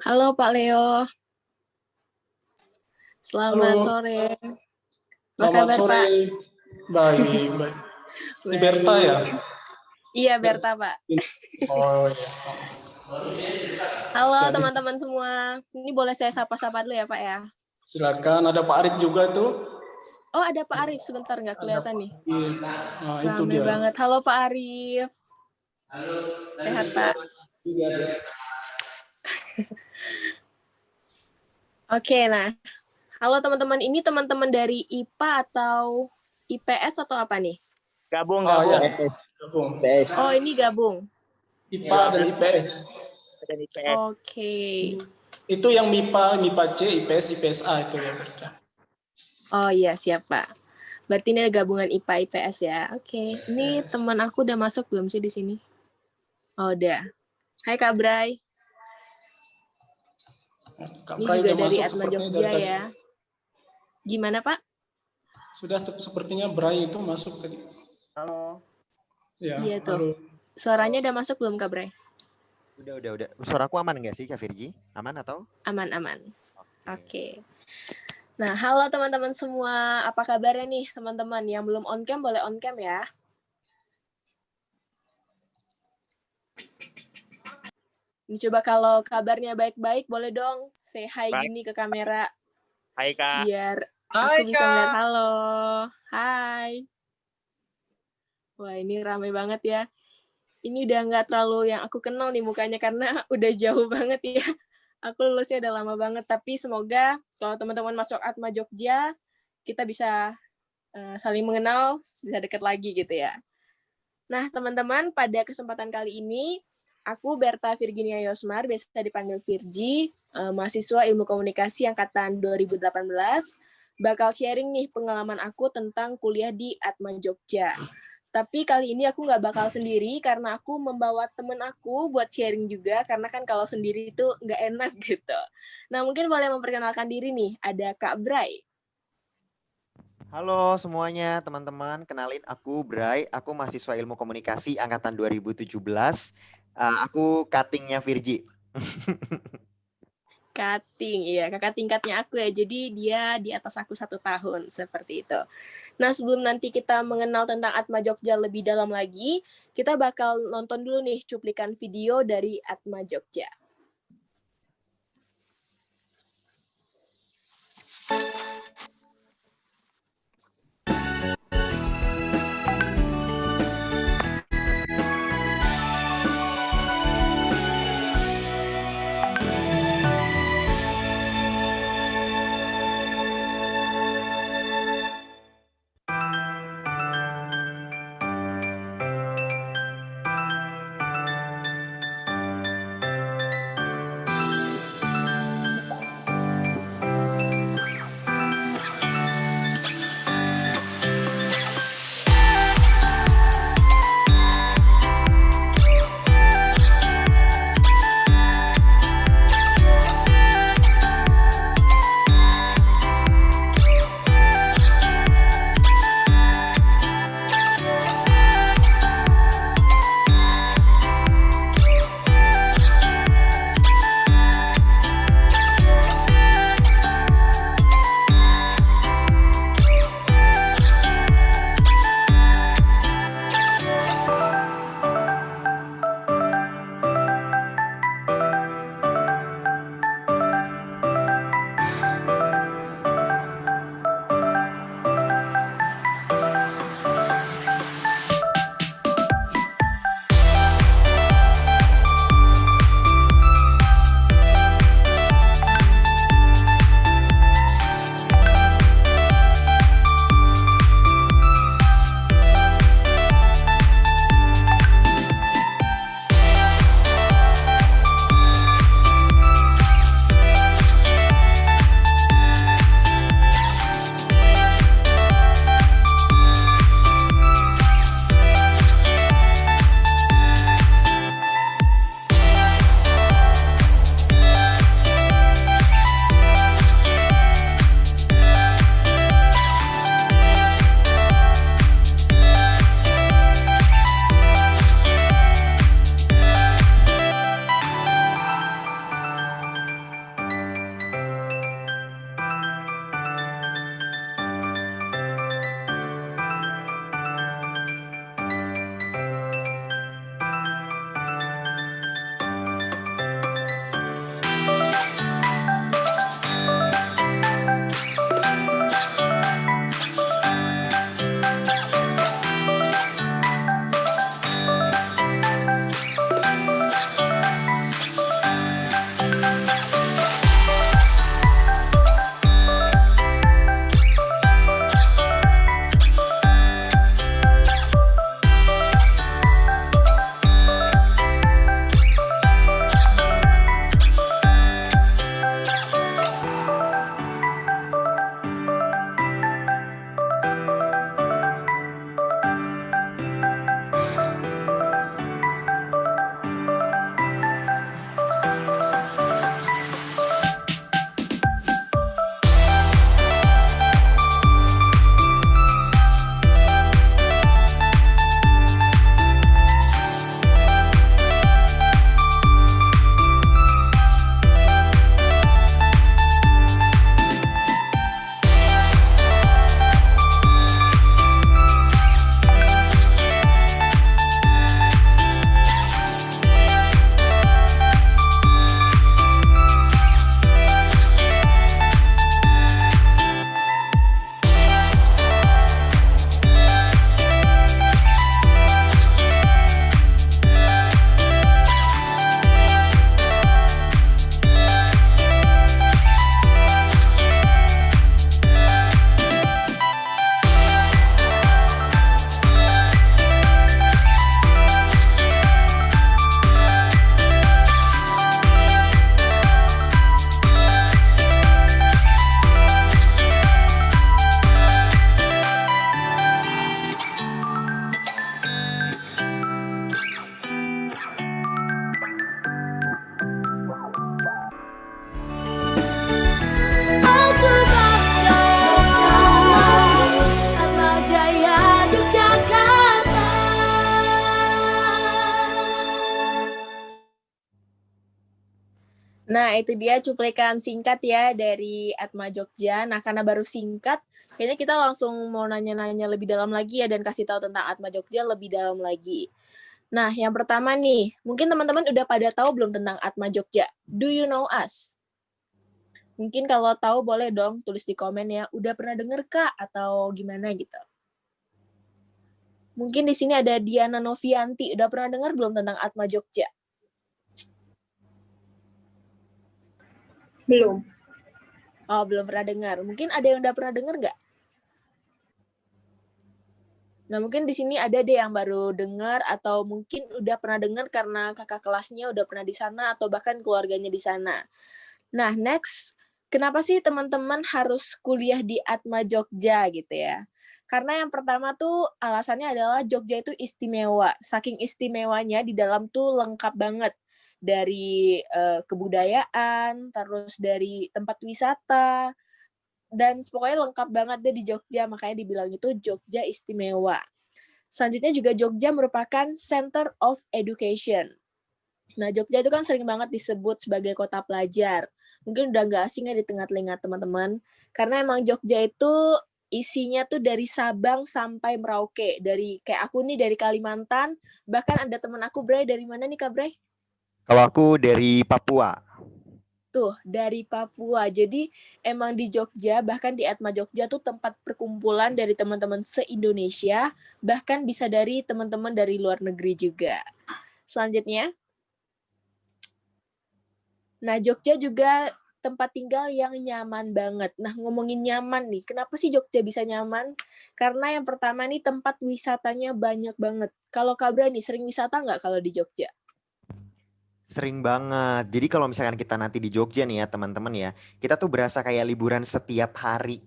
Halo Pak Leo, selamat Halo, sore. Apa selamat kabar sore. Pak? Baik, baik. Ini Berta ya? Baik. Iya Berta Pak. Oh ya. Halo Jadi teman-teman semua. Ini boleh saya sapa-sapa dulu ya Pak ya? silakan. Ada Pak Arif juga tuh. Oh ada Pak Arif, sebentar nggak Ada kelihatan Pak. nih. Iya. Nah, itu Rame dia. banget. Halo Pak Arif. Sehat Pak? Iya. Oke, nah. Halo teman-teman, ini teman-teman dari IPA atau IPS atau apa nih? Gabung. Oh ya, gabung. PS. Oh ini gabung. IPA dan IPS. Dan IPS. Oke. Itu yang MIPA, MIPA C, IPS, IPSA itu ya Berta. Oh iya siap Pak. Berarti ini ada gabungan IPA IPS ya. Oke. Ini teman aku udah masuk belum sih di sini? Oh udah. Hai Kak Bray. Kak Ini Bray juga udah dari masuk Atma sepertinya Jogja dari tadi. ya. Gimana Pak? Sudah sepertinya Bray itu masuk tadi. Halo. Ya, Iya tuh. halo. Suaranya udah masuk belum Kak Bray? Udah. Suaraku aman nggak sih Kak Virgi? Aman atau? Aman. Oke. Nah, halo teman-teman semua. Apa kabarnya nih teman-teman? Yang belum on cam boleh on cam ya. Coba kalau kabarnya baik-baik boleh dong say hi Baik. gini ke kamera Hai Kak. biar Hai, aku bisa Kak. melihat. Halo. Hai. Wah, ini ramai banget ya. Ini udah nggak terlalu yang aku kenal nih mukanya karena udah jauh banget ya. Aku lulusnya udah lama banget, tapi semoga kalau teman-teman masuk Atma Jogja, kita bisa saling mengenal, bisa dekat lagi gitu ya. Nah, teman-teman, pada kesempatan kali ini, aku Berta Virginia Yosmar, biasa dipanggil Virgi, mahasiswa Ilmu Komunikasi Angkatan 2018, bakal sharing nih pengalaman aku tentang kuliah di Atma Jogja. Tapi kali ini aku nggak bakal sendiri karena aku membawa temen aku buat sharing juga, karena kan kalau sendiri itu nggak enak gitu. Nah, mungkin boleh memperkenalkan diri nih, ada Kak Bray. Halo semuanya teman-teman, kenalin aku Bray, aku mahasiswa Ilmu Komunikasi angkatan 2017. Aku cuttingnya Virgi. Cutting, iya kakak tingkatnya aku ya, jadi dia di atas aku 1 tahun, seperti itu. Nah sebelum nanti kita mengenal tentang Atma Jogja lebih dalam lagi, kita bakal nonton dulu nih cuplikan video dari Atma Jogja. Nah, itu dia cuplikan singkat ya dari Atma Jogja. Nah, karena baru singkat, kayaknya kita langsung mau nanya-nanya lebih dalam lagi ya dan kasih tahu tentang Atma Jogja lebih dalam lagi. Nah, yang pertama nih, mungkin teman-teman udah pada tahu belum tentang Atma Jogja? Do you know us? Mungkin kalau tahu boleh dong tulis di komen ya, udah pernah denger Kak atau gimana gitu. Mungkin di sini ada Diana Novianti, udah pernah dengar belum tentang Atma Jogja? Belum. Oh, belum pernah dengar. Mungkin ada yang udah pernah dengar nggak? Nah, mungkin di sini ada deh yang baru dengar atau mungkin udah pernah dengar karena kakak kelasnya udah pernah di sana atau bahkan keluarganya di sana. Nah, next, kenapa sih teman-teman harus kuliah di Atma Jogja gitu ya? Karena yang pertama tuh alasannya adalah Jogja itu istimewa. Saking istimewanya di dalam tuh lengkap banget. Dari kebudayaan, terus dari tempat wisata, dan pokoknya lengkap banget deh di Jogja, makanya dibilang itu Jogja istimewa. Selanjutnya juga Jogja merupakan Center of Education. Nah, Jogja itu kan sering banget disebut sebagai kota pelajar. Mungkin udah nggak asing ya di tengah telinga teman-teman. Karena emang Jogja itu isinya tuh dari Sabang sampai Merauke. Dari kayak aku nih dari Kalimantan, bahkan ada teman aku Bray dari mana nih Kak Bray? Kalau aku dari Papua. Tuh, dari Papua. Jadi emang di Jogja, bahkan di Atma Jogja tuh tempat perkumpulan dari teman-teman se-Indonesia, bahkan bisa dari teman-teman dari luar negeri juga. Selanjutnya, nah Jogja juga tempat tinggal yang nyaman banget. Nah, ngomongin nyaman nih, kenapa sih Jogja bisa nyaman? Karena yang pertama nih tempat wisatanya banyak banget. Kalau Kak Bra nih, sering wisata nggak kalau di Jogja? Sering banget. Jadi kalau misalkan kita nanti di Jogja nih ya teman-teman ya, kita tuh berasa kayak liburan setiap hari.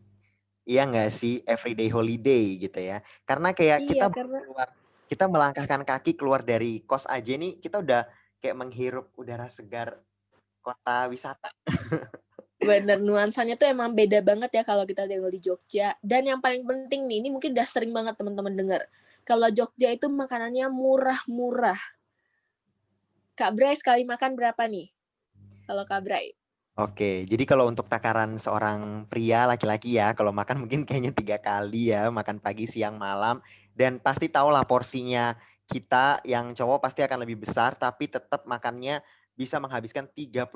Iya nggak sih? Everyday holiday gitu ya. Karena kayak Iya, kita karena keluar, kita melangkahkan kaki keluar dari kos aja nih, kita udah kayak menghirup udara segar kota wisata. bener, nuansanya tuh emang beda banget ya kalau kita tinggal di Jogja. Dan yang paling penting nih, ini mungkin udah sering banget teman-teman dengar. Kalau Jogja itu makanannya murah-murah. Kak Bray sekali makan berapa nih? Kalau Kak Bray? Oke, jadi kalau untuk takaran seorang pria laki-laki ya, kalau makan mungkin kayaknya 3 kali ya, makan pagi, siang, malam. Dan pasti tahulah porsinya kita yang cowok pasti akan lebih besar, tapi tetap makannya bisa menghabiskan 30.000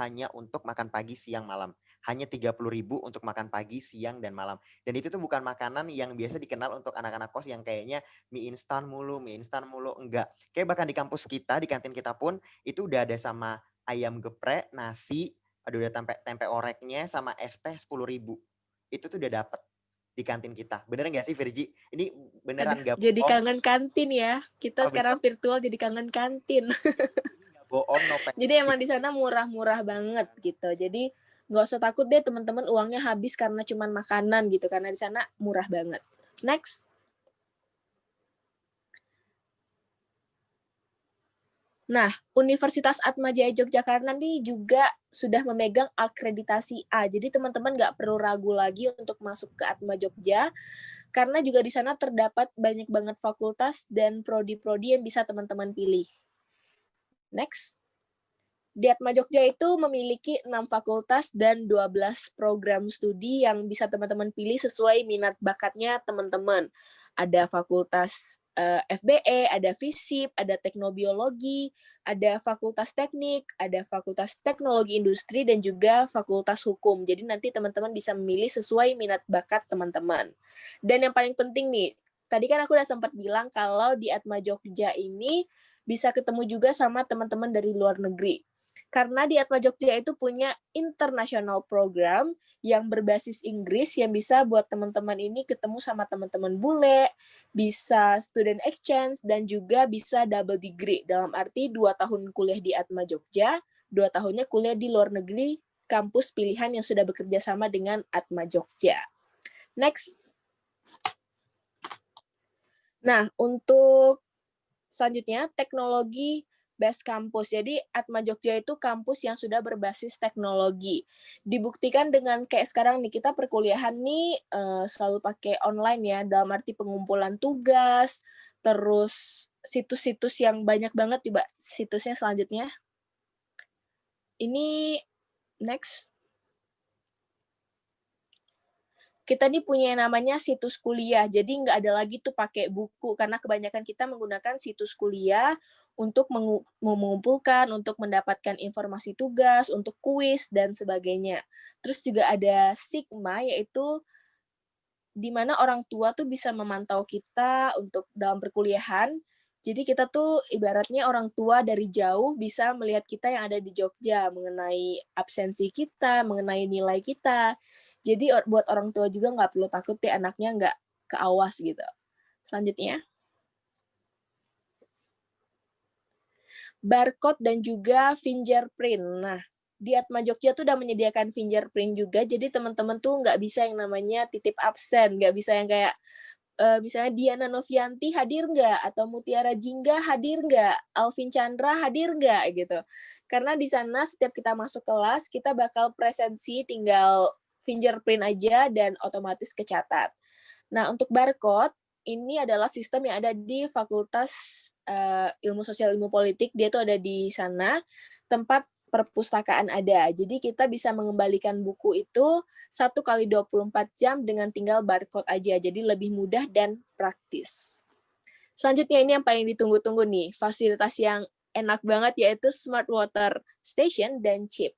hanya untuk makan pagi, siang, malam. Hanya 30.000 untuk makan pagi, siang, dan malam. Dan itu tuh bukan makanan yang biasa dikenal untuk anak-anak kos yang kayaknya mie instan mulu, enggak. Kayak bahkan di kampus kita, di kantin kita pun, itu udah ada sama ayam geprek, nasi, aduh udah tempe oreknya sama es teh 10.000. Itu tuh udah dapet di kantin kita. Bener nggak sih Virgi? Ini Aduh, beneran nggak jadi bohong. kangen kantin ya. Kita Oh, bener, sekarang virtual jadi kangen kantin. ini nggak bohong, no Jadi prank. emang di sana murah-murah banget gitu. Jadi nggak usah takut deh teman-teman uangnya habis karena cuman makanan gitu. Karena di sana murah banget. Next. Nah, Universitas Atma Jaya Yogyakarta nih juga sudah memegang akreditasi A. Jadi teman-teman nggak perlu ragu lagi untuk masuk ke Atma Jogja, karena juga di sana terdapat banyak banget fakultas dan prodi-prodi yang bisa teman-teman pilih. Next. Di Atma Jogja itu memiliki 6 fakultas dan 12 program studi yang bisa teman-teman pilih sesuai minat bakatnya teman-teman. Ada fakultas FBE, ada FISIP, ada teknobiologi, ada fakultas teknik, ada fakultas teknologi industri, dan juga fakultas hukum. Jadi nanti teman-teman bisa memilih sesuai minat bakat teman-teman. Dan yang paling penting nih, tadi kan aku udah sempat bilang kalau di Atma Jogja ini bisa ketemu juga sama teman-teman dari luar negeri. Karena di Atma Jogja itu punya international program yang berbasis Inggris yang bisa buat teman-teman ini ketemu sama teman-teman bule, bisa student exchange, dan juga bisa double degree. Dalam arti 2 tahun kuliah di Atma Jogja, 2 tahunnya kuliah di luar negeri, kampus pilihan yang sudah bekerja sama dengan Atma Jogja. Next. Nah, untuk selanjutnya, teknologi best campus. Jadi Atma Jogja itu kampus yang sudah berbasis teknologi. Dibuktikan dengan kayak sekarang nih, kita perkuliahan nih selalu pakai online ya, dalam arti pengumpulan tugas, terus situs-situs yang banyak banget. Coba situsnya selanjutnya. Ini next. Kita nih punya yang namanya situs kuliah. Jadi nggak ada lagi tuh pakai buku, karena kebanyakan kita menggunakan situs kuliah untuk mengumpulkan, untuk mendapatkan informasi tugas, untuk kuis, dan sebagainya. Terus juga ada Sigma, yaitu di mana orang tua tuh bisa memantau kita untuk dalam perkuliahan. Jadi kita tuh ibaratnya orang tua dari jauh bisa melihat kita yang ada di Jogja mengenai absensi kita, mengenai nilai kita. Jadi buat orang tua juga nggak perlu takut deh anaknya nggak keawas gitu. Selanjutnya, barcode dan juga fingerprint. Nah, di Atma Jogja tuh udah menyediakan fingerprint juga, jadi teman-teman tuh nggak bisa yang namanya titip absen, nggak bisa yang kayak misalnya Diana Novianti hadir nggak, atau Mutiara Jingga hadir nggak, Alvin Chandra hadir nggak gitu. Karena di sana setiap kita masuk kelas, kita bakal presensi tinggal fingerprint aja dan otomatis kecatat. Nah, untuk barcode, ini adalah sistem yang ada di Fakultas Ilmu Sosial Ilmu Politik, dia tuh ada di sana, tempat perpustakaan ada. Jadi kita bisa mengembalikan buku itu 1 kali 24 jam dengan tinggal barcode aja. Jadi lebih mudah dan praktis. Selanjutnya ini yang paling ditunggu-tunggu nih, fasilitas yang enak banget yaitu Smart Water Station dan chip.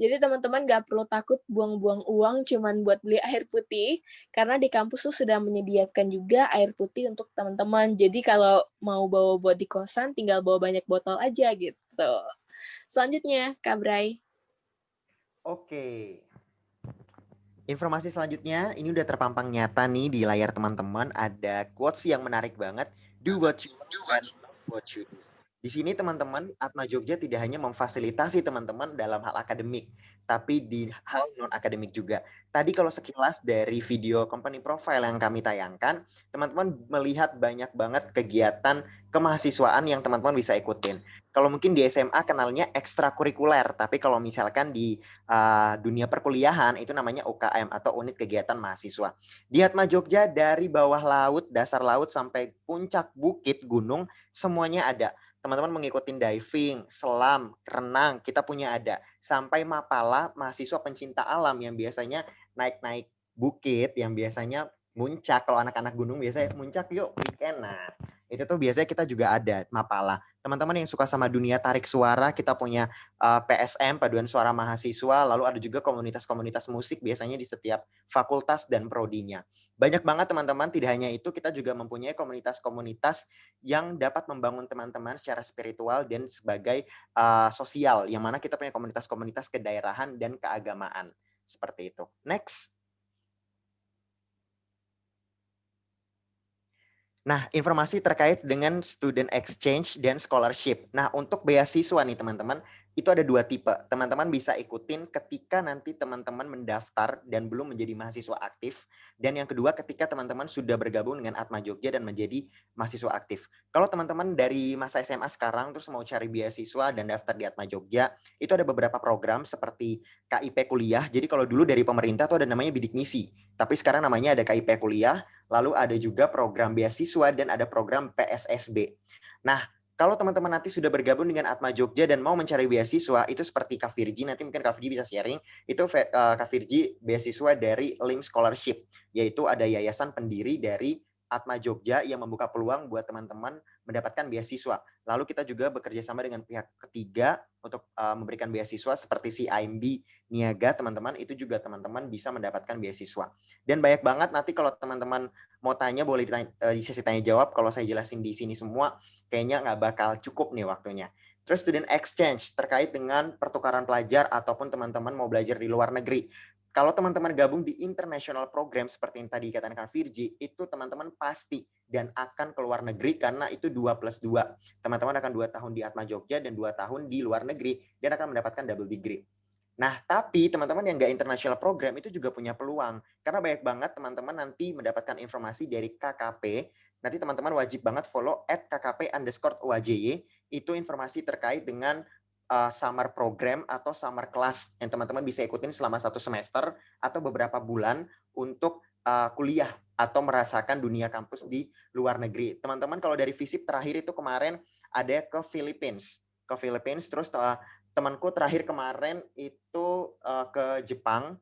Jadi teman-teman nggak perlu takut buang-buang uang cuman buat beli air putih, karena di kampus tuh sudah menyediakan juga air putih untuk teman-teman. Jadi kalau mau bawa buat di kosan, tinggal bawa banyak botol aja gitu. Selanjutnya, Kak Bray. Oke. Informasi selanjutnya, ini udah terpampang nyata nih di layar teman-teman. Ada quotes yang menarik banget. Do what you do and love what you do. Di sini teman-teman, Atma Jogja tidak hanya memfasilitasi teman-teman dalam hal akademik, tapi di hal non-akademik juga. Tadi kalau sekilas dari video company profile yang kami tayangkan, teman-teman melihat banyak banget kegiatan kemahasiswaan yang teman-teman bisa ikutin. Kalau mungkin di SMA kenalnya ekstrakurikuler, tapi kalau misalkan di dunia perkuliahan itu namanya UKM atau unit kegiatan mahasiswa. Di Atma Jogja dari bawah laut, dasar laut sampai puncak bukit gunung semuanya ada. Teman-teman mengikuti diving, selam, renang, kita punya ada. Sampai Mapala, mahasiswa pencinta alam yang biasanya naik-naik bukit, yang biasanya muncak. Kalau anak-anak gunung biasanya muncak yuk weekend. Nah, itu tuh biasanya kita juga ada Mapala. Teman-teman yang suka sama dunia tarik suara, kita punya PSM, Paduan Suara Mahasiswa, lalu ada juga komunitas-komunitas musik biasanya di setiap fakultas dan prodinya. Banyak banget teman-teman, tidak hanya itu, kita juga mempunyai komunitas-komunitas yang dapat membangun teman-teman secara spiritual dan sebagai sosial, yang mana kita punya komunitas-komunitas kedaerahan dan keagamaan. Seperti itu. Next. Nah, informasi terkait dengan student exchange dan scholarship. Nah, untuk beasiswa nih teman-teman, itu ada 2 tipe. Teman-teman bisa ikutin ketika nanti teman-teman mendaftar dan belum menjadi mahasiswa aktif. Dan yang kedua, ketika teman-teman sudah bergabung dengan Atma Jogja dan menjadi mahasiswa aktif. Kalau teman-teman dari masa SMA sekarang terus mau cari beasiswa dan daftar di Atma Jogja, itu ada beberapa program seperti KIP kuliah. Jadi kalau dulu dari pemerintah tuh ada namanya bidik misi. Tapi sekarang namanya ada KIP kuliah. Lalu ada juga program beasiswa dan ada program PSSB. Nah, kalau teman-teman nanti sudah bergabung dengan Atma Jogja dan mau mencari beasiswa, itu seperti Kak Virgi, nanti mungkin Kak Virgi bisa sharing, itu Kak Virgi beasiswa dari Link Scholarship, yaitu ada yayasan pendiri dari Atma Jogja yang membuka peluang buat teman-teman mendapatkan beasiswa. Lalu kita juga bekerja sama dengan pihak ketiga untuk memberikan beasiswa seperti si IMB Niaga, teman-teman, itu juga teman-teman bisa mendapatkan beasiswa. Dan banyak banget nanti kalau teman-teman mau tanya boleh di sesi tanya jawab. Kalau saya jelasin di sini semua kayaknya nggak bakal cukup nih waktunya. Terus student exchange terkait dengan pertukaran pelajar ataupun teman-teman mau belajar di luar negeri. Kalau teman-teman gabung di international program seperti yang tadi dikatakan Virgi, itu teman-teman pasti dan akan ke luar negeri karena itu 2+2. Teman-teman akan 2 tahun di Atma Jogja dan 2 tahun di luar negeri dan akan mendapatkan double degree. Nah, tapi teman-teman yang nggak international program itu juga punya peluang. Karena banyak banget teman-teman nanti mendapatkan informasi dari KKP. Nanti teman-teman wajib banget follow @kkp_uajy. Itu informasi terkait dengan summer program atau summer class yang teman-teman bisa ikutin selama 1 semester atau beberapa bulan untuk kuliah atau merasakan dunia kampus di luar negeri. Teman-teman kalau dari visip terakhir itu kemarin ada ke Philippines. Terus temanku terakhir kemarin itu ke Jepang,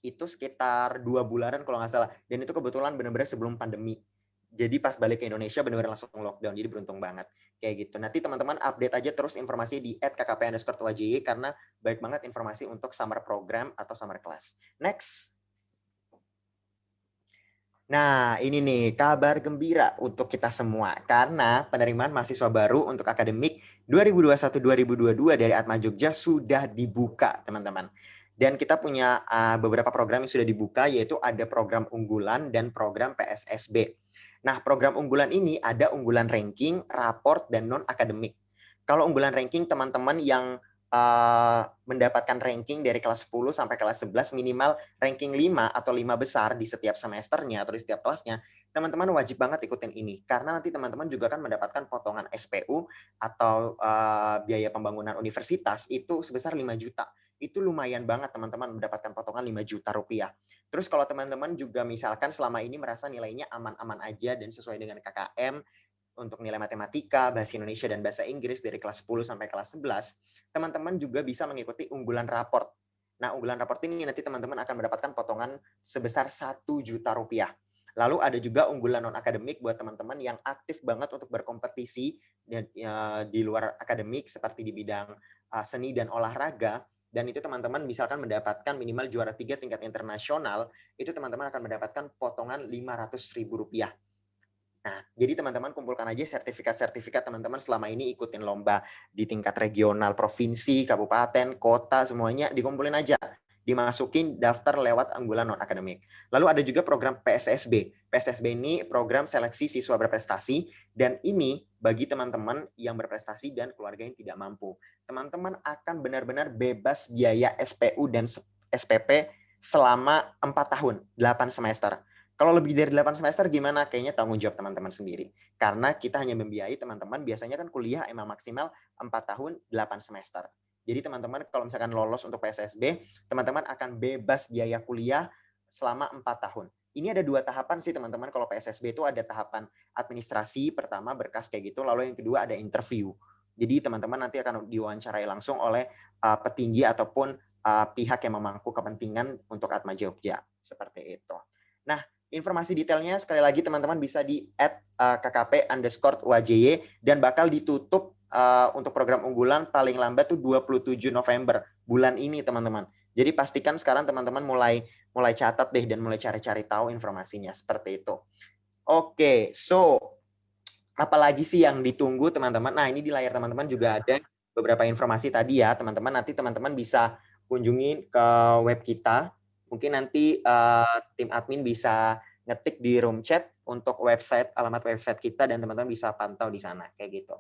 itu sekitar 2 bulanan kalau nggak salah. Dan itu kebetulan benar-benar sebelum pandemi. Jadi pas balik ke Indonesia benar-benar langsung lockdown. Jadi beruntung banget. Kayak gitu. Nanti teman-teman update aja terus informasi di @kkp_wjy karena baik banget informasi untuk summer program atau summer class. Next. Nah, ini nih kabar gembira untuk kita semua karena penerimaan mahasiswa baru untuk akademik 2021-2022 dari Atma Jogja sudah dibuka, teman-teman. Dan kita punya beberapa program yang sudah dibuka, yaitu ada program unggulan dan program PSSB. Nah, program unggulan ini ada unggulan ranking, raport, dan non-akademik. Kalau unggulan ranking, teman-teman yang mendapatkan ranking dari kelas 10 sampai kelas 11 minimal ranking 5 atau 5 besar di setiap semesternya atau di setiap kelasnya, teman-teman wajib banget ikutin ini. Karena nanti teman-teman juga akan mendapatkan potongan SPU atau biaya pembangunan universitas itu sebesar 5 juta. Itu lumayan banget teman-teman mendapatkan potongan 5 juta rupiah. Terus kalau teman-teman juga misalkan selama ini merasa nilainya aman-aman aja dan sesuai dengan KKM, untuk nilai matematika, bahasa Indonesia, dan bahasa Inggris dari kelas 10 sampai kelas 11, teman-teman juga bisa mengikuti unggulan raport. Nah, unggulan raport ini nanti teman-teman akan mendapatkan potongan sebesar 1 juta rupiah. Lalu ada juga unggulan non-akademik buat teman-teman yang aktif banget untuk berkompetisi di luar akademik seperti di bidang seni dan olahraga. Dan itu teman-teman misalkan mendapatkan minimal juara 3 tingkat internasional, itu teman-teman akan mendapatkan potongan Rp500.000. Nah, jadi teman-teman kumpulkan aja sertifikat-sertifikat teman-teman selama ini ikutin lomba di tingkat regional, provinsi, kabupaten, kota, semuanya dikumpulin aja. Dimasukin daftar lewat unggulan non-akademik. Lalu ada juga program PSSB. PSSB ini program seleksi siswa berprestasi, dan ini bagi teman-teman yang berprestasi dan keluarga yang tidak mampu. Teman-teman akan benar-benar bebas biaya SPU dan SPP selama 4 tahun, 8 semester. Kalau lebih dari 8 semester gimana? Kayaknya tanggung jawab teman-teman sendiri. Karena kita hanya membiayai teman-teman, biasanya kan kuliah emang maksimal 4 tahun, 8 semester. Jadi teman-teman kalau misalkan lolos untuk PSSB, teman-teman akan bebas biaya kuliah selama 4 tahun. Ini ada 2 tahapan sih teman-teman. Kalau PSSB itu ada tahapan administrasi, pertama berkas kayak gitu, lalu yang kedua ada interview. Jadi teman-teman nanti akan diwawancarai langsung oleh petinggi ataupun pihak yang memangku kepentingan untuk Atma Jogja. Seperti itu. Nah, informasi detailnya sekali lagi teman-teman bisa di @kkp_wjy dan bakal ditutup untuk program unggulan paling lambat tuh 27 November bulan ini teman-teman. Jadi pastikan sekarang teman-teman mulai catat deh dan mulai cari-cari tahu informasinya seperti itu. Oke, so apalagi sih yang ditunggu teman-teman? Nah, ini di layar teman-teman juga ada beberapa informasi tadi ya, teman-teman. Nanti teman-teman bisa kunjungi ke web kita. Mungkin nanti tim admin bisa ngetik di room chat untuk alamat website kita dan teman-teman bisa pantau di sana kayak gitu.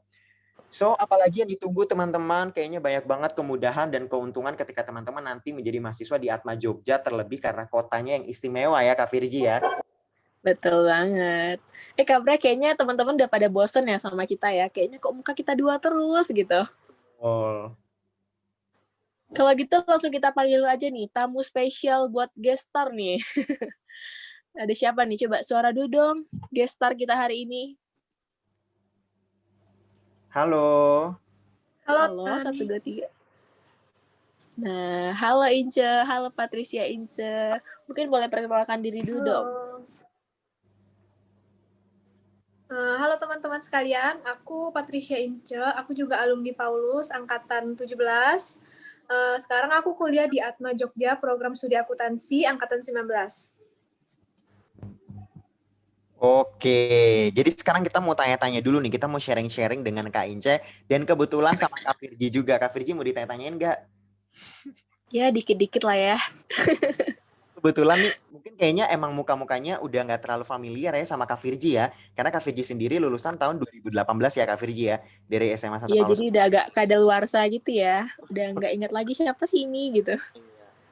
So, apalagi yang ditunggu teman-teman? Kayaknya banyak banget kemudahan dan keuntungan ketika teman-teman nanti menjadi mahasiswa di Atma Jogja, terlebih karena kotanya yang istimewa ya Kak Virgi ya. Betul banget. Kak Bra, kayaknya teman-teman udah pada bosen ya sama kita ya. Kayaknya kok muka kita dua terus gitu. Oh. Kalau gitu langsung kita panggil aja nih, tamu spesial buat guest star nih. Ada siapa nih? Coba suara dulu dong, guest star kita hari ini. Halo. Halo, 1, 2, 3. Nah, halo Ince, halo Patricia Ince. Mungkin boleh perkenalkan diri dulu dong. Halo teman-teman sekalian, aku Patricia Ince, aku juga alumni Paulus, angkatan 17. Sekarang aku kuliah di Atma Jogja, program studi akuntansi, angkatan 19. Oke, jadi sekarang kita mau tanya-tanya dulu nih, kita mau sharing-sharing dengan Kak Ince, dan kebetulan sama Kak Virgi juga. Kak Virgi mau ditanya-tanyain nggak? Ya, dikit-dikit lah ya. Kebetulan nih, mungkin kayaknya emang muka-mukanya udah nggak terlalu familiar ya sama Kak Virgi ya, karena Kak Virgi sendiri lulusan tahun 2018 ya Kak Virgi ya, dari SMA 1 Iya, Paulus. jadi udah agak kadaluarsa gitu ya. Udah nggak ingat lagi siapa sih ini gitu.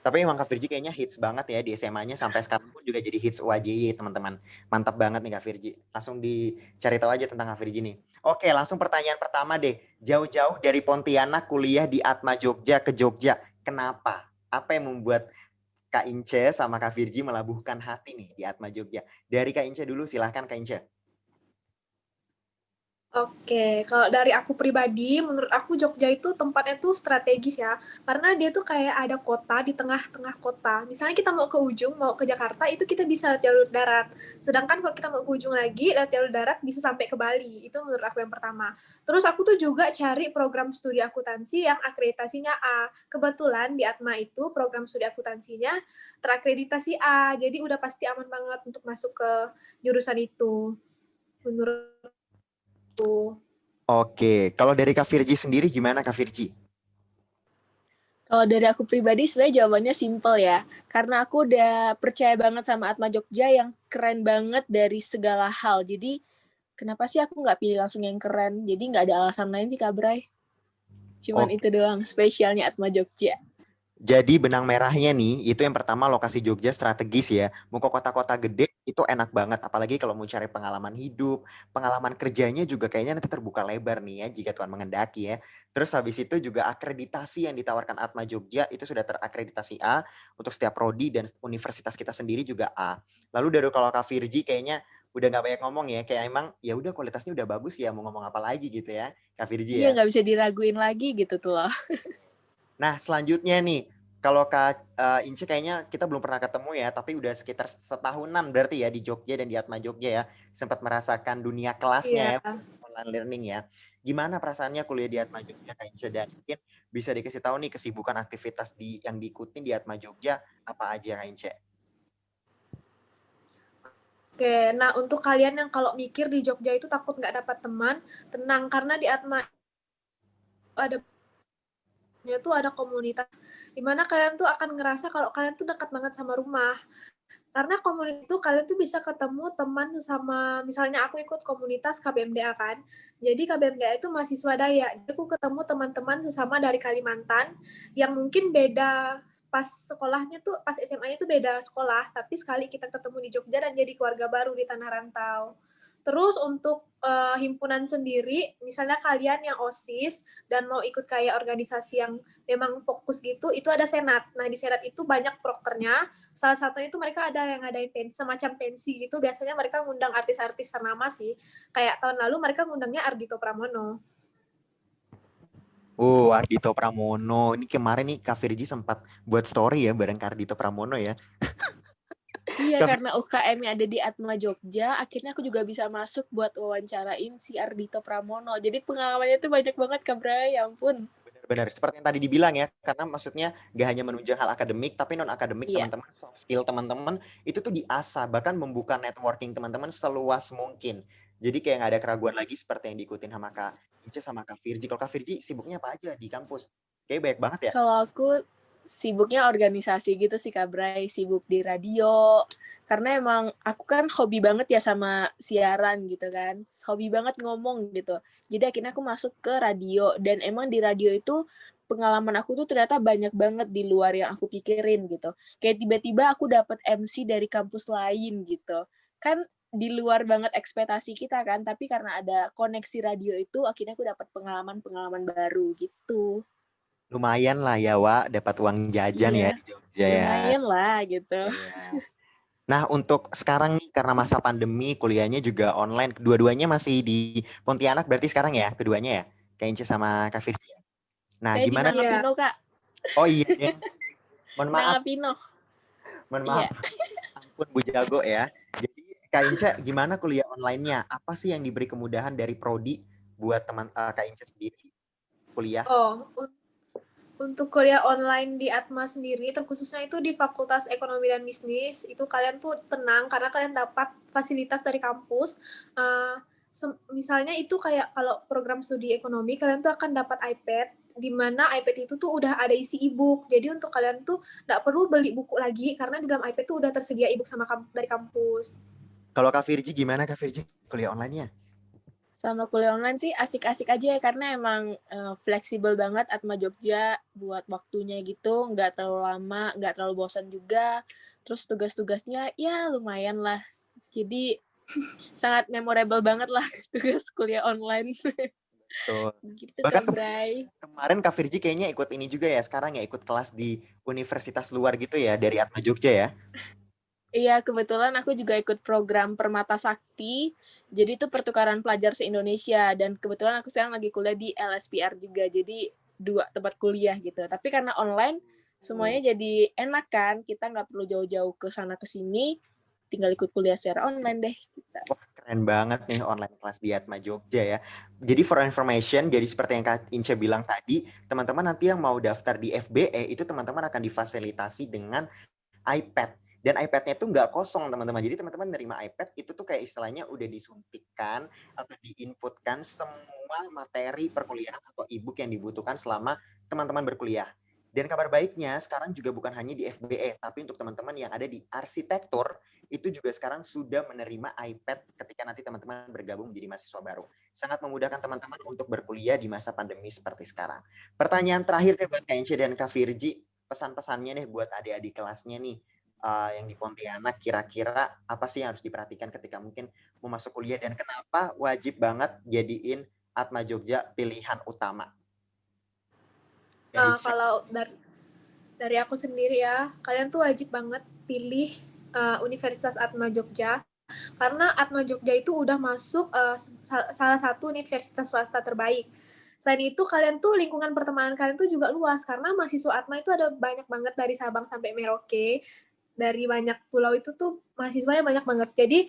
Tapi emang Kak Virgi kayaknya hits banget ya di SMA-nya, sampai sekarang pun juga jadi hits UAJY teman-teman. Mantap banget nih Kak Virgi. Langsung dicari tahu aja tentang Kak Virgi nih. Oke, langsung pertanyaan pertama deh. Jauh-jauh dari Pontianak kuliah di Atma Jogja ke Jogja. Kenapa? Apa yang membuat Kak Ince sama Kak Virgi melabuhkan hati nih di Atma Jogja? Dari Kak Ince dulu, silahkan Kak Ince. Oke, kalau dari aku pribadi, menurut aku Jogja itu tempatnya tuh strategis ya, karena dia tuh kayak ada kota di tengah-tengah kota. Misalnya kita mau ke ujung, mau ke Jakarta, itu kita bisa lewat jalur darat. Sedangkan kalau kita mau ke ujung lagi, lewat jalur darat bisa sampai ke Bali. Itu menurut aku yang pertama. Terus aku tuh juga cari program studi akuntansi yang akreditasinya A. Kebetulan di Atma itu program studi akuntansinya terakreditasi A, jadi udah pasti aman banget untuk masuk ke jurusan itu. Menurutku. Oke, kalau dari Kak Virji sendiri gimana Kak Virji? Kalau dari aku pribadi sebenarnya jawabannya simple ya. Karena aku udah percaya banget sama Atma Jogja yang keren banget dari segala hal. Jadi kenapa sih aku nggak pilih langsung yang keren? Jadi nggak ada alasan lain sih Kak Bray. Cuman Oke. itu doang spesialnya Atma Jogja. Jadi benang merahnya nih, itu yang pertama lokasi Jogja strategis ya. Mau ke kota-kota gede itu enak banget. Apalagi kalau mau cari pengalaman hidup, pengalaman kerjanya juga kayaknya nanti terbuka lebar nih ya jika Tuhan mengendaki ya. Terus habis itu juga akreditasi yang ditawarkan Atma Jogja itu sudah terakreditasi A untuk setiap prodi dan universitas kita sendiri juga A. Lalu dari kalau Kak Virji kayaknya udah nggak banyak ngomong ya, kayak emang ya udah kualitasnya udah bagus ya mau ngomong apa lagi gitu ya Kak Virji Iya ya. nggak bisa diraguin lagi gitu tuh loh. Nah, selanjutnya nih, kalau Kak Ince kayaknya kita belum pernah ketemu ya, tapi udah sekitar setahunan berarti ya di Jogja dan di Atma Jogja ya, sempat merasakan dunia kelasnya Iya. ya, online learning ya. Gimana perasaannya kuliah di Atma Jogja Kak Ince, dan mungkin bisa dikasih tahu nih kesibukan aktivitas yang diikutin di Atma Jogja apa aja Kak Ince? Oke, nah untuk kalian yang kalau mikir di Jogja itu takut nggak dapat teman, tenang karena di Atma ada ada komunitas di mana kalian tuh akan ngerasa kalau kalian tuh dekat banget sama rumah. Karena komunitas itu kalian tuh bisa ketemu teman sesama, misalnya aku ikut komunitas KBMDA kan. Jadi KBMDA itu mahasiswa Dayak. Jadi aku ketemu teman-teman sesama dari Kalimantan yang mungkin beda pas sekolahnya tuh, pas SMA-nya tuh beda sekolah, tapi sekali kita ketemu di Jogja dan jadi keluarga baru di tanah rantau. Terus untuk himpunan sendiri, misalnya kalian yang OSIS dan mau ikut kayak organisasi yang memang fokus gitu, itu ada senat. Nah di senat itu banyak prokernya. Salah satunya itu mereka ada yang ngadain semacam pensi gitu. Biasanya mereka ngundang artis-artis ternama sih. Kayak tahun lalu mereka ngundangnya Ardhito Pramono. Ardhito Pramono. Ini kemarin nih Kak Virji sempat buat story ya bareng Kak Ardhito Pramono ya. Iya, Kak karena UKM-nya ada di Atma Jogja, akhirnya aku juga bisa masuk buat wawancarain si Ardhito Pramono. Jadi pengalamannya tuh banyak banget Kak Bray, ya ampun. Benar, seperti yang tadi dibilang ya, karena maksudnya gak hanya menunjang hal akademik, tapi non-akademik Iya. teman-teman, soft skill teman-teman, itu tuh diasah, bahkan membuka networking teman-teman seluas mungkin. Jadi kayak gak ada keraguan lagi seperti yang diikutin sama Kak Ince sama Kak Virji. Kalau Kak Virji sibuknya apa aja di kampus? Kayaknya banyak banget ya? Kalau aku sibuknya organisasi gitu sih Kak Bray, sibuk di radio. Karena emang aku kan hobi banget ya sama siaran gitu kan. Hobi banget ngomong gitu. Jadi akhirnya aku masuk ke radio. Dan emang di radio itu pengalaman aku tuh ternyata banyak banget di luar yang aku pikirin gitu. Kayak tiba-tiba aku dapat MC dari kampus lain gitu. Kan di luar banget ekspektasi kita kan, tapi karena ada koneksi radio itu akhirnya aku dapat pengalaman-pengalaman baru gitu. Lumayan lah ya, Wak, dapat uang jajan ya Iya, di Jogja ya. lumayan lah gitu. Iya. Nah, untuk sekarang nih, karena masa pandemi, kuliahnya juga online, kedua-duanya masih di Pontianak berarti sekarang ya, keduanya ya? Kak Ince sama Kak Virji ya? Nah, Saya di gimana? Iya. Nangapino, Kak. Oh iya, ya. Mohon maaf. Nangapino. Mohon Iya. maaf. Ampun Bu Jago ya. Jadi Kak Ince gimana kuliah online-nya? Apa sih yang diberi kemudahan dari prodi buat teman Kak Ince sendiri kuliah? Oh, untuk kuliah online di Atma sendiri, terkhususnya itu di Fakultas Ekonomi dan Bisnis, itu kalian tuh tenang karena kalian dapat fasilitas dari kampus. Misalnya itu kayak kalau program studi ekonomi, kalian tuh akan dapat iPad, di mana iPad itu tuh udah ada isi e-book. Jadi untuk kalian tuh nggak perlu beli buku lagi, karena di dalam iPad tuh udah tersedia e-book dari kampus. Kalau Kak Virji gimana Kak Virji kuliah online-nya? Sama kuliah online sih asik-asik aja ya, karena emang fleksibel banget Atma Jogja buat waktunya gitu, nggak terlalu lama, nggak terlalu bosan juga. Terus tugas-tugasnya ya lumayan lah. Jadi sangat memorable banget lah tugas kuliah online. Betul. Gitu Bahkan Kak Bray. kemarin Kak Virji kayaknya ikut ini juga ya, sekarang ya ikut kelas di universitas luar gitu ya, dari Atma Jogja ya? Iya, kebetulan aku juga ikut program Permata Sakti. Jadi itu pertukaran pelajar se-Indonesia. Dan kebetulan aku sekarang lagi kuliah di LSPR juga. Jadi 2 tempat kuliah gitu. Tapi karena online, semuanya jadi enak kan. Kita nggak perlu jauh-jauh ke sana ke sini. Tinggal ikut kuliah secara online deh. Gitu. Wah, keren banget nih online kelas di Atma Jogja ya. Jadi for information, jadi seperti yang Kak Ince bilang tadi, teman-teman nanti yang mau daftar di FBE, itu teman-teman akan difasilitasi dengan iPad. Dan iPad-nya itu nggak kosong, teman-teman. Jadi teman-teman nerima iPad, itu tuh kayak istilahnya udah disuntikkan atau diinputkan semua materi perkuliahan atau e-book yang dibutuhkan selama teman-teman berkuliah. Dan kabar baiknya, sekarang juga bukan hanya di FBE, tapi untuk teman-teman yang ada di arsitektur, itu juga sekarang sudah menerima iPad ketika nanti teman-teman bergabung menjadi mahasiswa baru. Sangat memudahkan teman-teman untuk berkuliah di masa pandemi seperti sekarang. Pertanyaan terakhir deh buat Kak Ince dan Kak Virji, pesan-pesannya nih buat adik-adik kelasnya nih, yang di Pontianak, kira-kira apa sih yang harus diperhatikan ketika mungkin mau masuk kuliah dan kenapa wajib banget jadiin Atma Jogja pilihan utama? Kalau dari aku sendiri ya, kalian tuh wajib banget pilih Universitas Atma Jogja, karena Atma Jogja itu udah masuk salah satu universitas swasta terbaik. Selain itu, kalian tuh lingkungan pertemanan kalian tuh juga luas, karena mahasiswa Atma itu ada banyak banget dari Sabang sampai Merauke, dari banyak pulau itu tuh mahasiswanya banyak banget. Jadi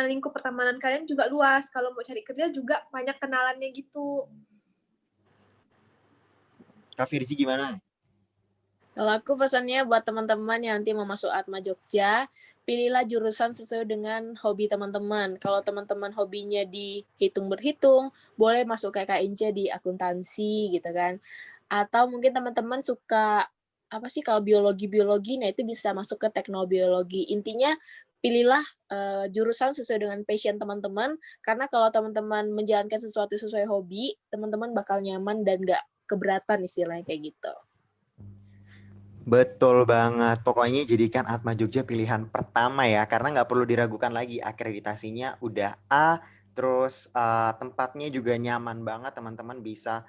lingkup pertemanan kalian juga luas. Kalau mau cari kerja juga banyak kenalannya gitu. Kak Virji gimana? Kalau aku pesannya buat teman-teman yang nanti mau masuk Atma Jogja, pilihlah jurusan sesuai dengan hobi teman-teman. Kalau teman-teman hobinya di hitung-berhitung, boleh masuk kayak Kak Ince di akuntansi gitu kan. Atau mungkin teman-teman suka apa sih kalau biologi, nah itu bisa masuk ke teknobiologi. Intinya pilihlah jurusan sesuai dengan passion teman-teman, karena kalau teman-teman menjalankan sesuatu sesuai hobi, teman-teman bakal nyaman dan nggak keberatan istilahnya kayak gitu. Betul banget. Pokoknya jadikan Atma Jogja pilihan pertama ya, karena nggak perlu diragukan lagi. Akreditasinya udah A, terus tempatnya juga nyaman banget. Teman-teman bisa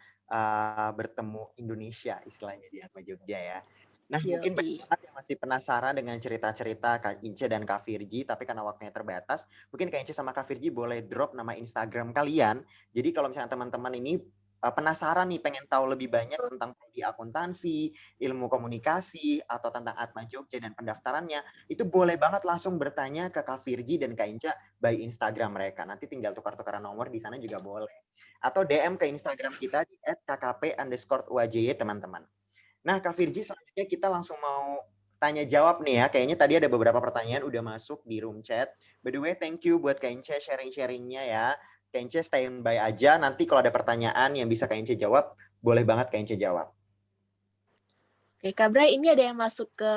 bertemu Indonesia istilahnya di Atma Jogja ya. Nah, mungkin banyak banget yang masih penasaran dengan cerita-cerita Kak Ince dan Kak Virji, tapi karena waktunya terbatas, mungkin Kak Ince sama Kak Virji boleh drop nama Instagram kalian. Jadi kalau misalnya teman-teman ini penasaran nih, pengen tahu lebih banyak tentang prodi akuntansi, ilmu komunikasi, atau tentang Atma Jogja dan pendaftarannya, itu boleh banget langsung bertanya ke Kak Virji dan Kak Inca by Instagram mereka. Nanti tinggal tukar-tukaran nomor di sana juga boleh. Atau DM ke Instagram kita di @kkp_UAJY teman-teman. Nah, Kak Virji, selanjutnya kita langsung mau tanya jawab nih ya. Kayaknya tadi ada beberapa pertanyaan udah masuk di room chat. By the way, thank you buat Kak Ince sharing-sharingnya ya. Kak Ince standby aja. Nanti kalau ada pertanyaan yang bisa Kak Ince jawab, boleh banget Kak Ince jawab. Oke, Kak Bray, ini ada yang masuk ke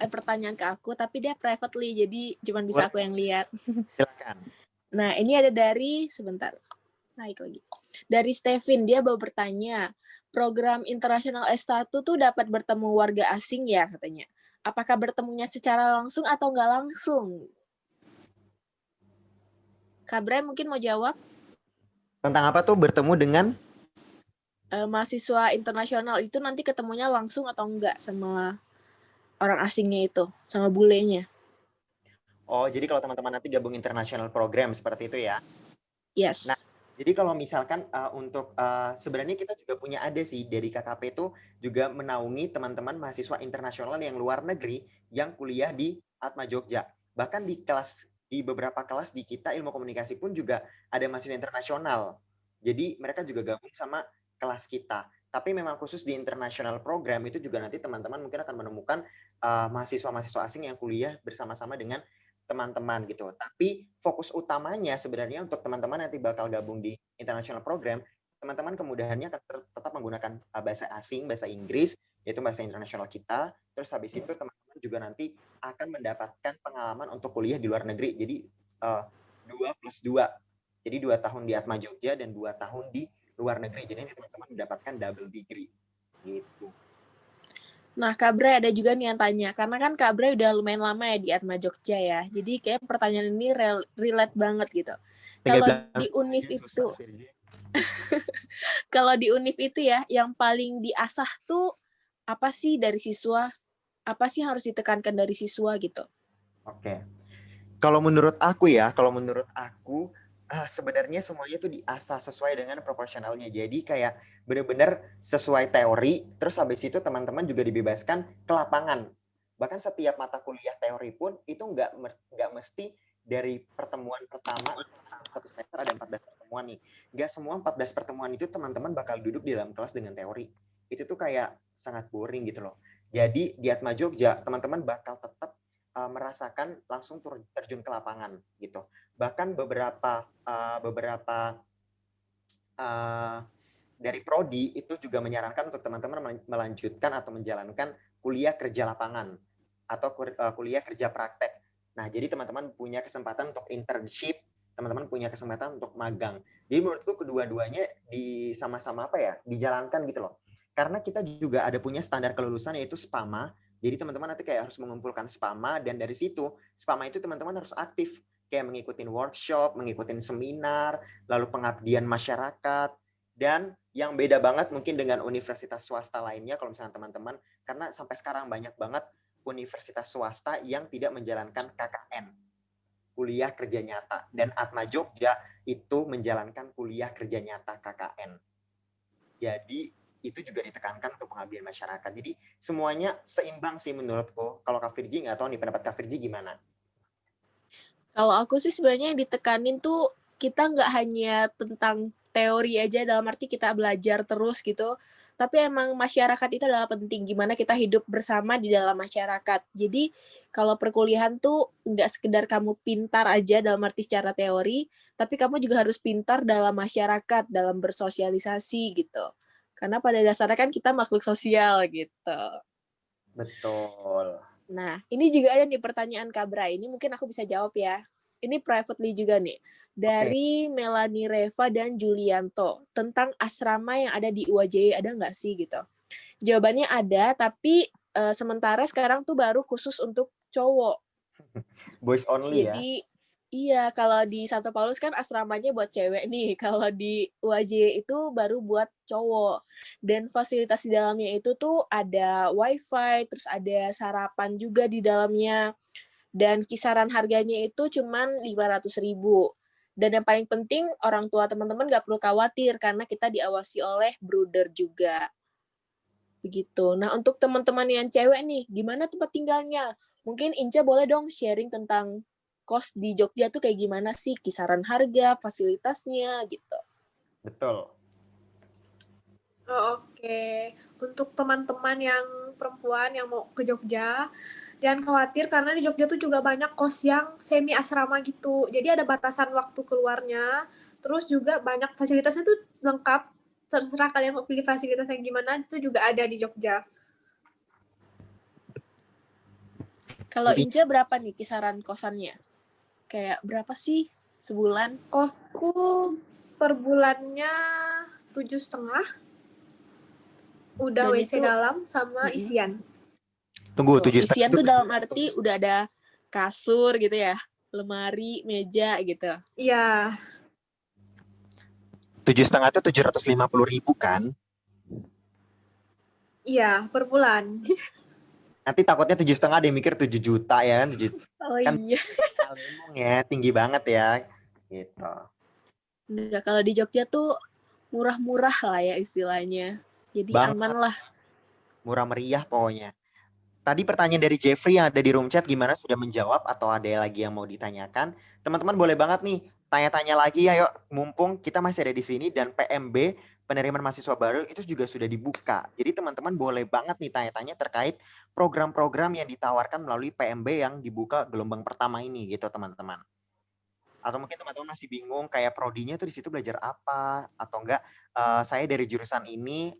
pertanyaan ke aku, tapi dia privately, jadi cuma bisa aku yang lihat. Silakan. Nah, ini ada dari, sebentar, naik lagi. Dari Stevin, dia mau bertanya, program internasional S1 tuh dapat bertemu warga asing ya katanya. Apakah bertemunya secara langsung atau nggak langsung? Kak Bray mungkin mau jawab? Tentang apa tuh bertemu dengan? Mahasiswa internasional itu nanti ketemunya langsung atau enggak sama orang asingnya itu, sama bulenya. Oh, jadi kalau teman-teman nanti gabung international program seperti itu ya? Yes. Nah, jadi kalau misalkan untuk sebenarnya kita juga punya ada sih dari KKP itu juga menaungi teman-teman mahasiswa internasional yang luar negeri yang kuliah di Atma Jogja. Bahkan di beberapa kelas di kita ilmu komunikasi pun juga ada mahasiswa internasional. Jadi mereka juga gabung sama kelas kita. Tapi memang khusus di international program itu juga nanti teman-teman mungkin akan menemukan mahasiswa-mahasiswa asing yang kuliah bersama-sama dengan teman-teman gitu. Tapi fokus utamanya sebenarnya untuk teman-teman nanti bakal gabung di international program, teman-teman kemudahannya akan tetap menggunakan bahasa asing, bahasa Inggris, yaitu bahasa internasional kita. Terus habis itu teman-teman juga nanti akan mendapatkan pengalaman untuk kuliah di luar negeri. Jadi 2+2. Jadi 2 tahun di Atma Jogja dan 2 tahun di luar negeri. Jadi teman-teman mendapatkan double degree. Gitu. Nah, Kak Bray ada juga nih yang tanya, karena kan Kak Bray udah lumayan lama ya di Atma Jogja ya, jadi kayak pertanyaan ini relate banget gitu. Kalau di UNIF itu, kalau di UNIF itu ya, yang paling diasah tuh apa sih dari siswa? Apa sih yang harus ditekankan dari siswa gitu? Oke. Kalau menurut aku sebenarnya semuanya tuh diasah sesuai dengan proporsionalnya. Jadi kayak benar-benar sesuai teori, terus habis itu teman-teman juga dibebaskan ke lapangan. Bahkan setiap mata kuliah teori pun itu nggak mesti dari pertemuan pertama, satu semester ada 14 pertemuan nih. Nggak semua 14 pertemuan itu teman-teman bakal duduk di dalam kelas dengan teori. Itu tuh kayak sangat boring gitu loh. Jadi di Atma Jogja, teman-teman bakal tetap merasakan langsung terjun ke lapangan gitu. Bahkan beberapa dari prodi itu juga menyarankan untuk teman-teman melanjutkan atau menjalankan kuliah kerja lapangan atau kuliah kerja praktek. Nah, jadi teman-teman punya kesempatan untuk internship, teman-teman punya kesempatan untuk magang. Jadi menurutku kedua-duanya sama-sama dijalankan gitu loh. Karena kita juga ada punya standar kelulusan yaitu SPAMA. Jadi teman-teman nanti kayak harus mengumpulkan SPAMA, dan dari situ SPAMA itu teman-teman harus aktif kayak mengikuti workshop, mengikuti seminar, lalu pengabdian masyarakat. Dan yang beda banget mungkin dengan universitas swasta lainnya kalau misalnya teman-teman, karena sampai sekarang banyak banget universitas swasta yang tidak menjalankan KKN, kuliah kerja nyata, dan Atma Jogja itu menjalankan kuliah kerja nyata KKN. Jadi itu juga ditekankan untuk pengabdian masyarakat. Jadi semuanya seimbang sih menurutku. Kalau Kak Virji nggak tahu nih pendapat Kak Virji gimana? Kalau aku sih sebenarnya yang ditekanin tuh kita nggak hanya tentang teori aja dalam arti kita belajar terus gitu, tapi emang masyarakat itu adalah penting, gimana kita hidup bersama di dalam masyarakat. Jadi kalau perkuliahan tuh nggak sekedar kamu pintar aja dalam arti secara teori, tapi kamu juga harus pintar dalam masyarakat, dalam bersosialisasi gitu. Karena pada dasarnya kan kita makhluk sosial gitu. Betul. Nah, ini juga ada nih pertanyaan Kak Bray. Ini mungkin aku bisa jawab ya. Ini privately juga nih. Dari Melanie Reva dan Julianto. Tentang asrama yang ada di UAJ, ada nggak sih gitu? Jawabannya ada, tapi sementara sekarang tuh baru khusus untuk cowok. Boys only ya? Jadi, iya, kalau di Santo Paulus kan asramanya buat cewek nih. Kalau di UAJ itu baru buat cowok. Dan fasilitas di dalamnya itu tuh ada wifi, terus ada sarapan juga di dalamnya. Dan kisaran harganya itu cuman 500.000. Dan yang paling penting, orang tua teman-teman nggak perlu khawatir, karena kita diawasi oleh bruder juga. Begitu. Nah, untuk teman-teman yang cewek nih, gimana tempat tinggalnya? Mungkin Inca boleh dong sharing tentang kos di Jogja tuh kayak gimana sih? Kisaran harga, fasilitasnya, gitu. Betul. Oh, oke. Untuk teman-teman yang perempuan yang mau ke Jogja, jangan khawatir karena di Jogja tuh juga banyak kos yang semi asrama gitu. Jadi ada batasan waktu keluarnya, terus juga banyak fasilitasnya tuh lengkap. Terserah kalian mau pilih fasilitas yang gimana, itu juga ada di Jogja. Kalau Inca berapa nih kisaran kosannya? Kayak berapa sih sebulan? Kosku per bulannya 7,5. Udah Dan WC itu, dalam sama isian. Tunggu, tuh, 7,5 isian itu tuh dalam arti udah ada kasur gitu ya, lemari, meja gitu. Iya. 7,5 itu 750.000 kan? Iya, per bulan. Nanti takutnya 7,5 dia mikir 7 juta ya kan? 7, Oh kan iya. Kalimun ya, tinggi banget ya. Gitu. Enggak, kalau di Jogja tuh murah-murah lah ya istilahnya. Jadi Banget. aman lah. Murah meriah pokoknya. Tadi pertanyaan dari Jeffrey yang ada di room chat gimana, sudah menjawab atau ada lagi yang mau ditanyakan? Teman-teman boleh banget nih tanya-tanya lagi ya, yuk. Mumpung kita masih ada di sini dan PMB, penerimaan mahasiswa baru itu juga sudah dibuka. Jadi teman-teman boleh banget nih tanya-tanya terkait program-program yang ditawarkan melalui PMB yang dibuka gelombang pertama ini gitu teman-teman. Atau mungkin teman-teman masih bingung kayak prodinya tuh di situ belajar apa atau enggak, saya dari jurusan ini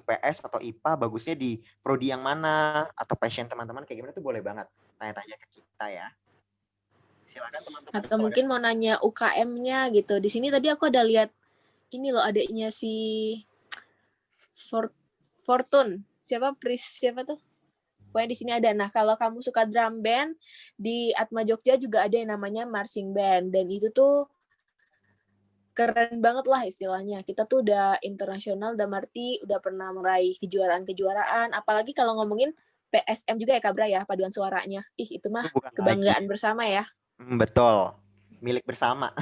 IPS atau IPA bagusnya di prodi yang mana, atau passion teman-teman kayak gimana tuh boleh banget tanya-tanya ke kita ya. Silakan teman-teman. Atau mungkin mau nanya UKM-nya gitu. Di sini tadi aku ada lihat ini loh adiknya si Fortune. Siapa tuh? Pokoknya di sini ada. Nah, kalau kamu suka drum band, di Atma Jogja juga ada yang namanya marching band. Dan itu tuh keren banget lah istilahnya. Kita tuh udah internasional, udah pernah meraih kejuaraan-kejuaraan. Apalagi kalau ngomongin PSM juga ya Kak Bra ya, paduan suaranya. Ih, itu mah Itu bukan kebanggaan lagi. bersama ya. Betul. Milik bersama.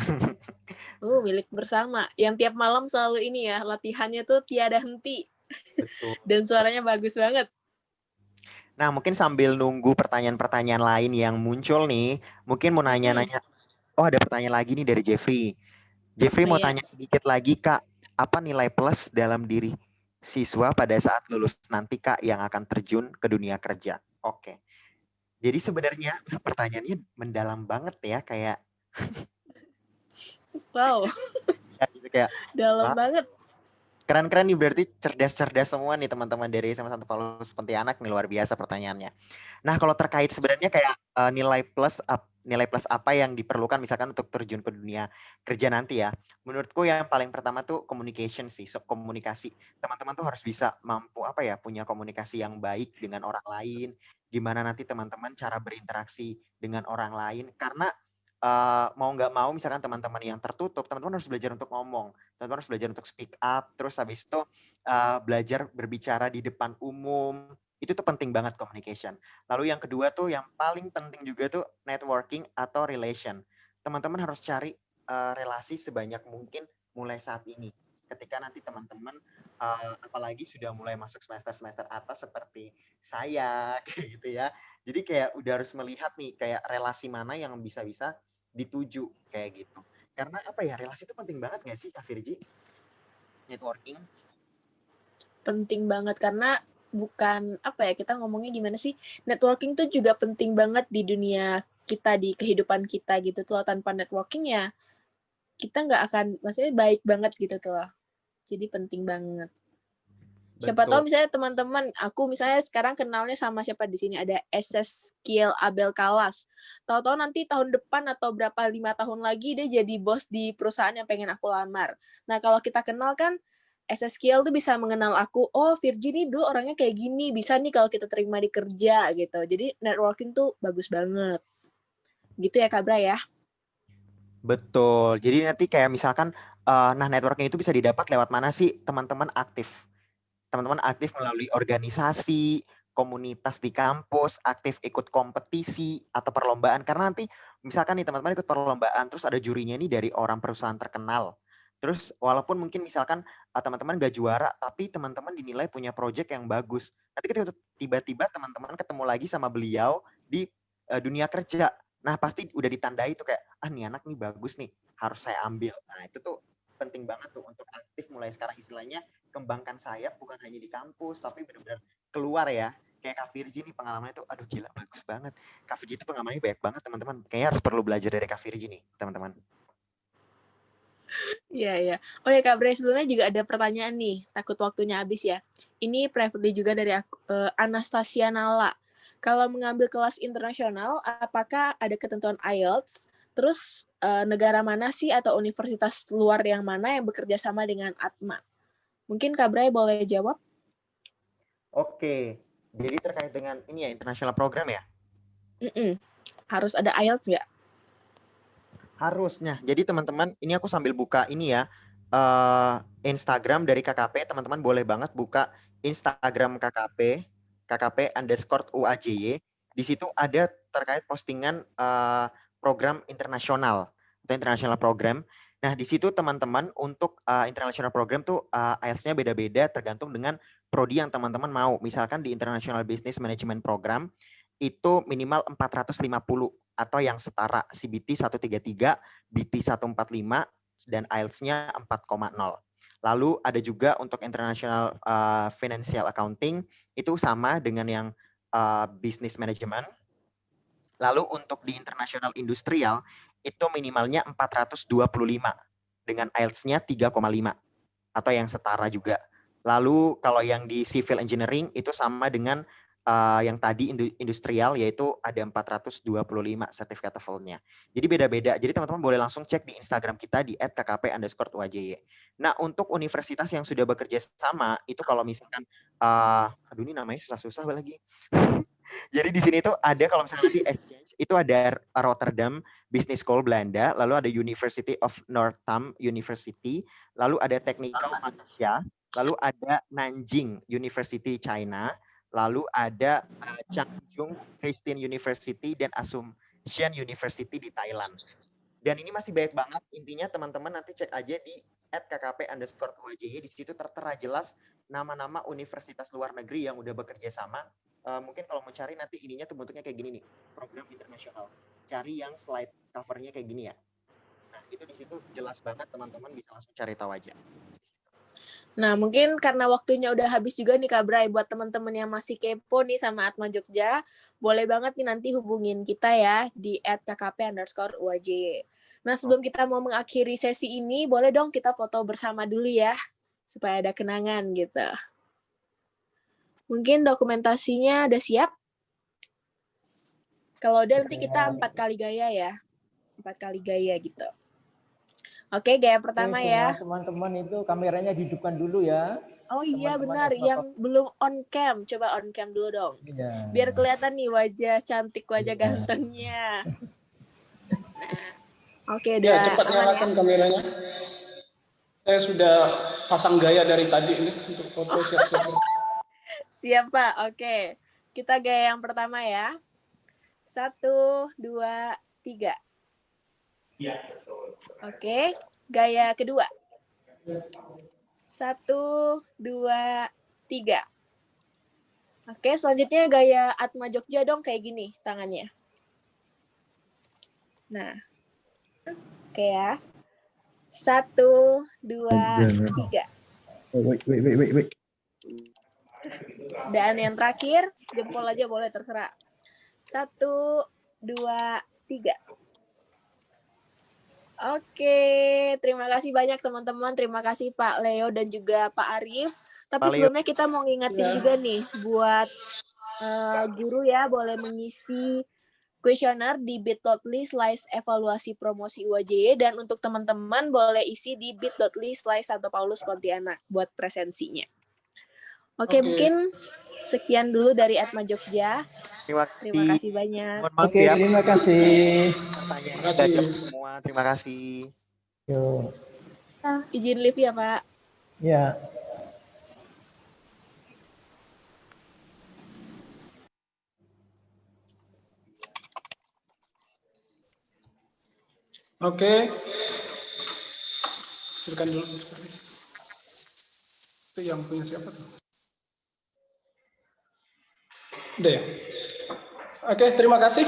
Milik bersama. Yang tiap malam selalu ini ya, latihannya tuh tiada henti. Betul. Dan suaranya bagus banget. Nah, mungkin sambil nunggu pertanyaan-pertanyaan lain yang muncul nih, mungkin mau nanya-nanya. Oh, ada pertanyaan lagi nih dari Jeffrey. Jeffrey Oh mau tanya yes. sedikit lagi, Kak. Apa nilai plus dalam diri siswa pada saat lulus nanti, Kak, yang akan terjun ke dunia kerja? Oke. Jadi sebenarnya pertanyaannya mendalam banget ya, kayak Wow, ya gitu kayak dalam wah, banget. keren-keren nih, berarti cerdas-cerdas semua nih teman-teman dari SMA 1 Paulus Pontianak nih, luar biasa pertanyaannya. Nah, kalau terkait sebenarnya kayak nilai plus apa yang diperlukan misalkan untuk terjun ke dunia kerja nanti ya. Menurutku yang paling pertama tuh communication sih, komunikasi. Teman-teman tuh harus bisa mampu apa ya, punya komunikasi yang baik dengan orang lain, gimana nanti teman-teman cara berinteraksi dengan orang lain, karena mau nggak mau misalkan teman-teman yang tertutup, teman-teman harus belajar untuk ngomong, teman-teman harus belajar untuk speak up, terus habis itu belajar berbicara di depan umum, itu tuh penting banget communication. Lalu yang kedua tuh yang paling penting juga tuh networking atau relation. Teman-teman harus cari relasi sebanyak mungkin mulai saat ini. Ketika nanti teman-teman apalagi sudah mulai masuk semester-semester atas seperti saya kayak gitu ya. Jadi kayak udah harus melihat nih kayak relasi mana yang bisa-bisa dituju kayak gitu. Karena apa ya, relasi itu penting banget gak sih Kak Virgi? Networking. Penting banget karena bukan apa ya, kita ngomongnya gimana sih, networking tuh juga penting banget di dunia kita, di kehidupan kita gitu tuh. Tanpa networking ya kita nggak akan, maksudnya baik banget gitu tuh. Jadi penting banget. Siapa tahu Betul. misalnya teman-teman, aku misalnya sekarang kenalnya sama siapa di sini, ada SS Skill Abel Kalas. Tahu-tahu nanti tahun depan atau 5 tahun lagi dia jadi bos di perusahaan yang pengen aku lamar. Nah, kalau kita kenal kan SS Skill tuh bisa mengenal aku, oh Virgi nih dulu orangnya kayak gini, bisa nih kalau kita terima di kerja gitu. Jadi networking tuh bagus banget. Gitu ya Kak Bra ya? Betul. Jadi nanti kayak misalkan, nah networking itu bisa didapat lewat mana sih? Teman-teman aktif. Teman-teman aktif melalui organisasi, komunitas di kampus, aktif ikut kompetisi atau perlombaan. Karena nanti misalkan nih teman-teman ikut perlombaan, terus ada jurinya nih dari orang perusahaan terkenal. Terus walaupun mungkin misalkan teman-teman gak juara, tapi teman-teman dinilai punya project yang bagus. Nanti ketika tiba-tiba teman-teman ketemu lagi sama beliau di dunia kerja. Nah pasti udah ditandai tuh kayak, nih anak nih bagus nih, harus saya ambil. Nah itu tuh penting banget tuh untuk aktif mulai sekarang, istilahnya kembangkan sayap bukan hanya di kampus tapi benar-benar keluar ya. Kayak Kak Virgi nih pengalamannya tuh aduh gila bagus banget. Kak Virgi itu pengalamannya banyak banget teman-teman. Kayaknya harus perlu belajar dari Kak Virgi nih teman-teman. Iya, iya. Oh ya Kak Bre, sebelumnya juga ada pertanyaan nih, takut waktunya habis ya. Ini privately juga dari aku, Anastasia Nala. Kalau mengambil kelas internasional, apakah ada ketentuan IELTS? Terus negara mana sih atau universitas luar yang mana yang bekerja sama dengan Atma? Mungkin Kak Bre boleh jawab? Oke, jadi terkait dengan ini ya international program ya? Harus ada IELTS nggak? Harusnya. Jadi teman-teman, ini aku sambil buka ini ya, Instagram dari KKP, teman-teman boleh banget buka Instagram KKP, KKP_UAJY. Di situ ada terkait postingan program internasional atau international program. Nah, di situ teman-teman untuk international program tuh IELTS-nya beda-beda tergantung dengan prodi yang teman-teman mau. Misalkan di International Business Management Program itu minimal 450 atau yang setara CBT 133, BT 145 dan IELTS-nya 4,0. Lalu ada juga untuk International Financial Accounting itu sama dengan yang Business Management. Lalu untuk di International Industrial itu minimalnya 425 dengan IELTS-nya 3,5 atau yang setara juga. Lalu kalau yang di Civil Engineering itu sama dengan yang tadi industrial, yaitu ada 425 sertifikat TOEFL-nya. Jadi beda-beda. Jadi teman-teman boleh langsung cek di Instagram kita di @kkp_UAJY. Nah, untuk universitas yang sudah bekerja sama, itu kalau misalkan, aduh ini namanya susah-susah lagi. Jadi di sini tuh ada kalau misalnya nanti exchange, itu ada Rotterdam Business School Belanda, lalu ada University of Northam University, lalu ada Technical Malaysia, lalu ada Nanjing University China, lalu ada Changchun Christian University dan Assumption University di Thailand. Dan ini masih banyak banget, intinya teman-teman nanti cek aja di @kkp_UAJY, di situ tertera jelas nama-nama universitas luar negeri yang udah bekerja sama. Mungkin kalau mau cari nanti ininya tuh bentuknya kayak gini nih, program internasional. Cari yang slide covernya kayak gini ya. Nah itu di situ jelas banget, teman-teman bisa langsung cari tahu aja. Nah, mungkin karena waktunya udah habis juga nih Kak Bray, buat teman-teman yang masih kepo nih sama Atma Jogja, boleh banget nih nanti hubungin kita ya di @kkp_UAJY. Nah, sebelum kita mau mengakhiri sesi ini, boleh dong kita foto bersama dulu ya, supaya ada kenangan gitu. Mungkin dokumentasinya udah siap? Kalau udah nanti kita 4 kali gaya ya. 4 kali gaya gitu. Oke, gaya pertama ya. Teman-teman itu kameranya dihidupkan dulu ya. Oh iya Teman-teman benar, yang belum on cam. Coba on cam dulu dong. Iya. Biar kelihatan nih wajah cantik, wajah gantengnya. Nah, oke, udah Ya, cepat aman nyalakan ya? kameranya. Saya sudah pasang gaya dari tadi ini untuk foto siap-siap. Siap Pak, oke. Kita gaya yang pertama ya. 1, 2, 3. Iya. Oke, gaya kedua. 1, 2, 3. Oke, selanjutnya gaya Atma Jogja dong kayak gini tangannya. Nah, oke ya. 1, 2, 3. Wait. Dan yang terakhir, jempol aja boleh terserah. 1, 2, 3. Oke, terima kasih banyak teman-teman. Terima kasih Pak Leo dan juga Pak Arif. Tapi Pak Leo. sebelumnya kita mau ngingetin juga nih buat guru ya, boleh mengisi kuesioner di bit.ly/evaluasi promosi UAJY, dan untuk teman-teman boleh isi di bit.ly/Santo Paulus Pontianak buat presensinya. Oke, mungkin sekian dulu dari Atma Jogja. Terima kasih banyak. Mohon maaf Oke, ya, terima kasih. pertanyaannya udah jawab semua. Terima kasih. Yuk. Izin live ya Pak. Ya. Oke. Silakan dulu. Itu yang punya siapa tuh? Udah ya? Oke, terima kasih.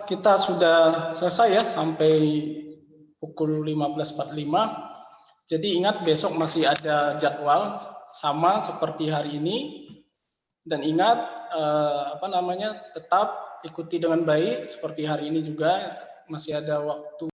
Kita sudah selesai ya sampai pukul 15.45. Jadi ingat besok masih ada jadwal sama seperti hari ini. Dan ingat tetap ikuti dengan baik seperti hari ini juga masih ada waktu